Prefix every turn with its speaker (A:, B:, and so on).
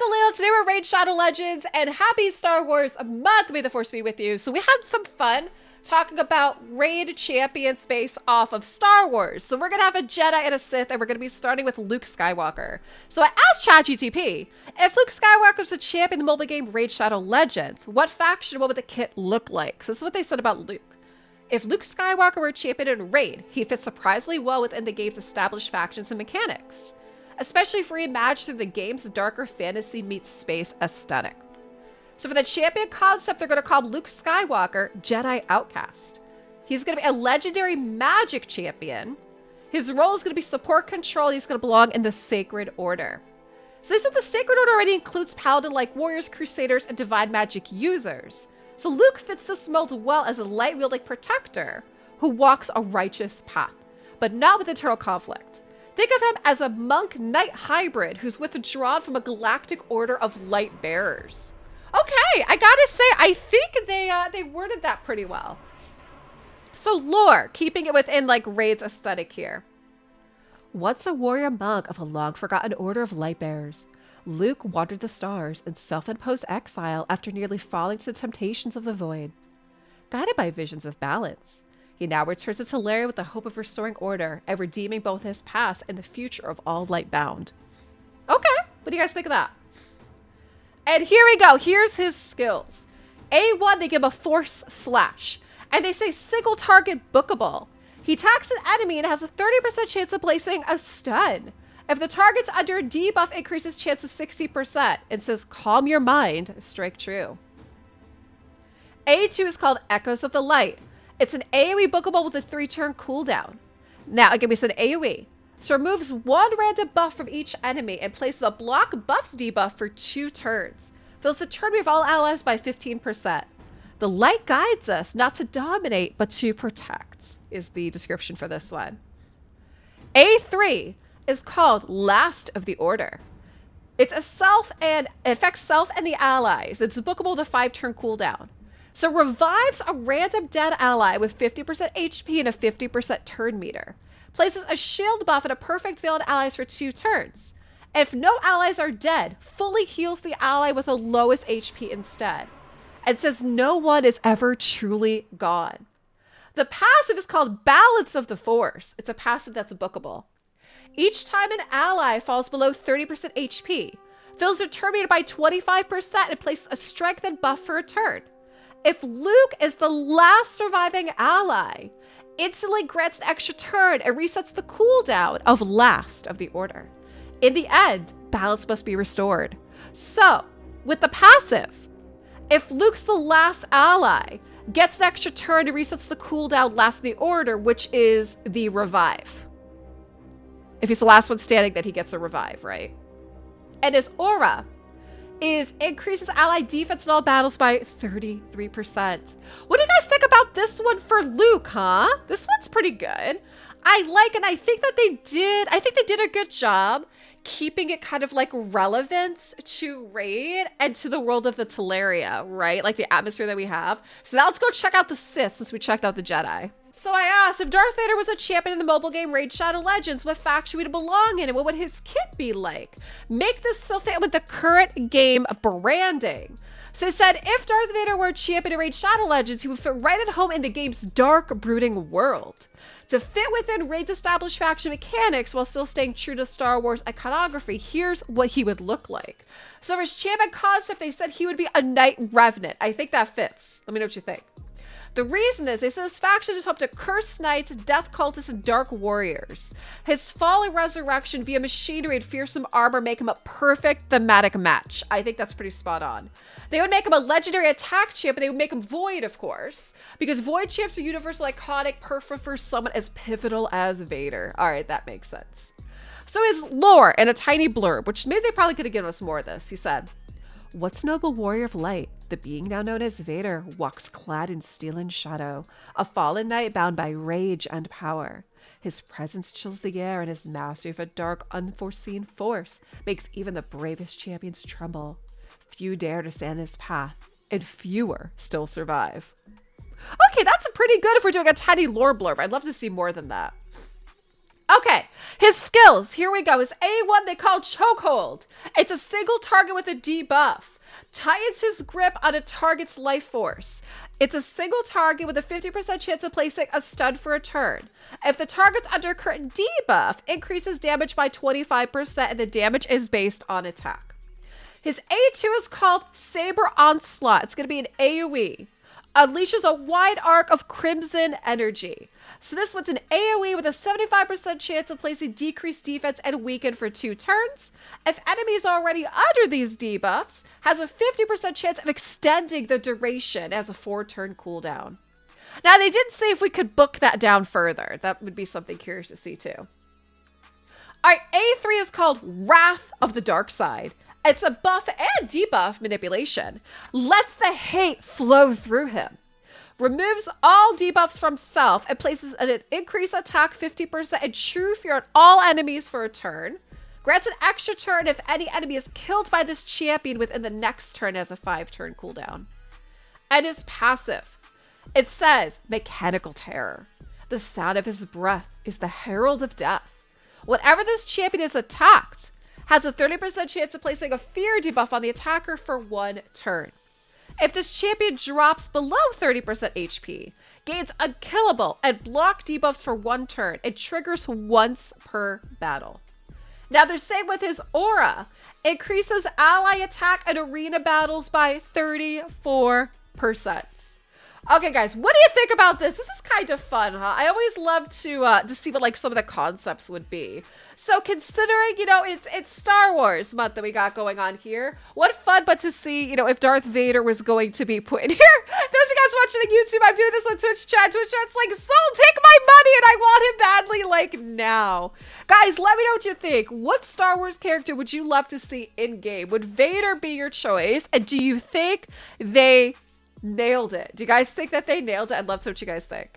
A: I'm Leila. Today we're Raid Shadow Legends, and happy Star Wars month. May the Force be with you. So we had some fun talking about Raid champions based off of Star Wars. So we're going to have a Jedi and a Sith, and we're going to be starting with Luke Skywalker. So I asked ChatGPT, if Luke Skywalker was a champion in the mobile game Raid Shadow Legends, what faction, what would the kit look like? So this is what they said about Luke. If Luke Skywalker were a champion in Raid, he'd fit surprisingly well within the game's established factions and mechanics, especially if reimagined through the game's darker fantasy meets space aesthetic. So for the champion concept, they're going to call Luke Skywalker Jedi Outcast. He's going to be a legendary magic champion. His role is going to be support control. He's going to belong in the Sacred Order. So they said the Sacred Order already includes paladin-like warriors, crusaders, and divine magic users. So Luke fits this mold well as a light-wielding protector who walks a righteous path, but not with internal conflict. Think of him as a monk-knight hybrid who's withdrawn from a galactic order of light bearers. Okay, I gotta say, I think they worded that pretty well. So lore, keeping it within like Raid's aesthetic here. Once a warrior monk of a long-forgotten order of light bearers, Luke wandered the stars in self-imposed exile after nearly falling to the temptations of the void. Guided by visions of balance, he now returns to Teleria with the hope of restoring order and redeeming both his past and the future of all light-bound. Okay, what do you guys think of that? And here we go. Here's his skills. A1, they give him a Force Slash, and they say single target bookable. He attacks an enemy and has a 30% chance of placing a stun. If the target's under a debuff, increases chance to 60%. It says calm your mind, strike true. A2 is called Echoes of the Light. It's an AoE bookable with a 3-turn cooldown. Now, again, we said AoE. So removes one random buff from each enemy and places a block buffs debuff for 2 turns. Fills the turn rate of all allies by 15%. The light guides us not to dominate, but to protect, is the description for this one. A3 is called Last of the Order. It's a self and it affects self and the allies. It's bookable with a 5-turn cooldown. So revives a random dead ally with 50% HP and a 50% turn meter. Places a shield buff and a perfect veil on allies for 2 turns. If no allies are dead, fully heals the ally with the lowest HP instead. And says no one is ever truly gone. The passive is called Balance of the Force. It's a passive that's bookable. Each time an ally falls below 30% HP, fills their turn meter by 25% and places a strengthened buff for a turn. If Luke is the last surviving ally, instantly grants an extra turn and resets the cooldown of Last of the Order. In the end, balance must be restored. So, with the passive, if Luke's the last ally, gets an extra turn and resets the cooldown Last of the Order, which is the revive. If he's the last one standing, then he gets a revive, right? And his aura is increases ally defense in all battles by 33%. What do you guys think about this one for Luke, huh? This one's pretty good. I like, and I think they did a good job keeping it kind of like relevant to Raid and to the world of the Teleria, right? Like the atmosphere that we have. So now let's go check out the Sith since we checked out the Jedi. So I asked, if Darth Vader was a champion in the mobile game Raid Shadow Legends, what faction would he belong in and what would his kit be like? Make this so fit with the current game branding. So they said, if Darth Vader were a champion in Raid Shadow Legends, he would fit right at home in the game's dark, brooding world. To fit within Raid's established faction mechanics while still staying true to Star Wars iconography, here's what he would look like. So for his champion concept, they said he would be a Knight Revenant. I think that fits. Let me know what you think. The reason is, they said his faction is home to cursed knights, death cultists, and dark warriors. His fall and resurrection via machinery and fearsome armor make him a perfect thematic match. I think that's pretty spot on. They would make him a legendary attack champ, and they would make him Void, of course, because Void champs are universal iconic, perfect for someone as pivotal as Vader. All right, that makes sense. So his lore and a tiny blurb, which maybe they probably could have given us more of this. He said, "What's noble warrior of light? The being now known as Vader walks clad in steel and shadow, a fallen knight bound by rage and power. His presence chills the air, and his mastery of a dark, unforeseen force makes even the bravest champions tremble. Few dare to stand in his path, and fewer still survive." Okay, that's pretty good if we're doing a tiny lore blurb. I'd love to see more than that. Okay, his skills, here we go. His A1 they call Chokehold. It's a single target with a debuff. Tightens his grip on a target's life force. It's a single target with a 50% chance of placing a stun for a turn. If the target's under current debuff, increases damage by 25% and the damage is based on attack. His A2 is called Saber Onslaught. It's going to be an AoE. Unleashes a wide arc of crimson energy. So this one's an AoE with a 75% chance of placing decreased defense and weaken for 2 turns. If enemies already under these debuffs, has a 50% chance of extending the duration as a 4-turn cooldown. Now they didn't say if we could book that down further. That would be something curious to see too. All right, A3 is called Wrath of the Dark Side. It's a buff and debuff manipulation. Lets the hate flow through him. Removes all debuffs from self and places an increased attack 50% and true fear on all enemies for a turn. Grants an extra turn if any enemy is killed by this champion within the next turn as a 5-turn cooldown. And his passive. It says, Mechanical Terror. The sound of his breath is the herald of death. Whenever this champion is attacked, has a 30% chance of placing a fear debuff on the attacker for 1 turn. If this champion drops below 30% HP, gains unkillable and block debuffs for 1 turn, and triggers once per battle. Now they're saying with his aura, increases ally attack in arena battles by 34%. Okay, guys, what do you think about this? This is kind of fun, huh? I always love to see what like some of the concepts would be. So considering, you know, it's Star Wars month that we got going on here, what fun but to see, you know, if Darth Vader was going to be put in here. Those of you guys watching on YouTube, I'm doing this on Twitch chat. Twitch chat's like, Soul, take my money, and I want him badly, like, now. Guys, let me know what you think. What Star Wars character would you love to see in-game? Would Vader be your choice? And do you think they nailed it? Do you guys think that they nailed it? I'd love to know what you guys think.